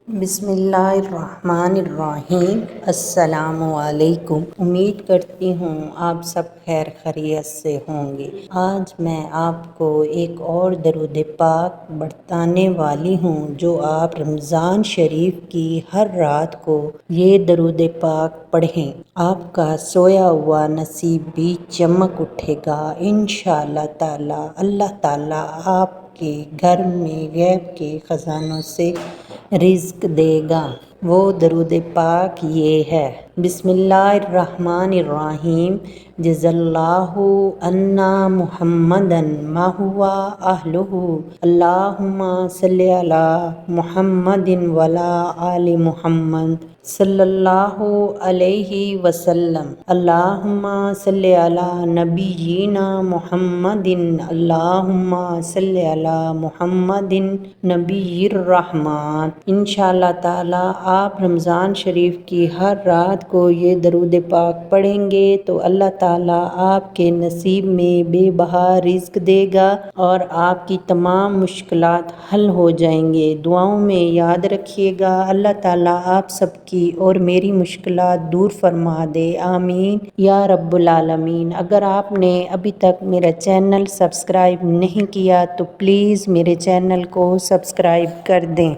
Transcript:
بسم اللہ الرحمن الرحیم۔ السلام علیکم۔ امید کرتی ہوں آپ سب خیر خیریت سے ہوں گے۔ آج میں آپ کو ایک اور درود پاک بتانے والی ہوں جو آپ رمضان شریف کی ہر رات کو یہ درود پاک پڑھیں، آپ کا سویا ہوا نصیب بھی چمک اٹھے گا انشاءاللہ تعالی۔ اللہ تعالی آپ کے گھر میں غیب کے خزانوں سے رزق دے گا۔ وہ درود پاک یہ ہے: بسم اللہ الرحمن الرحیم۔ جزا اللہ عنا محمدا ما هو اہلہ، اللہم صلی علی محمد وعلی آل محمد صلی اللہ علیہ وسلم۔ اللہم صلی علی نبینا محمد، اللہم صلی علی محمد نبی الرحمت۔ انشاءاللہ تعالی آپ رمضان شریف کی ہر رات کو یہ درود پاک پڑھیں گے تو اللہ تعالی آپ کے نصیب میں بے بہا رزق دے گا اور آپ کی تمام مشکلات حل ہو جائیں گے۔ دعاؤں میں یاد رکھیے گا۔ اللہ تعالی آپ سب کی اور میری مشکلات دور فرما دے، آمین یا رب العالمین۔ اگر آپ نے ابھی تک میرا چینل سبسکرائب نہیں کیا تو پلیز میرے چینل کو سبسکرائب کر دیں۔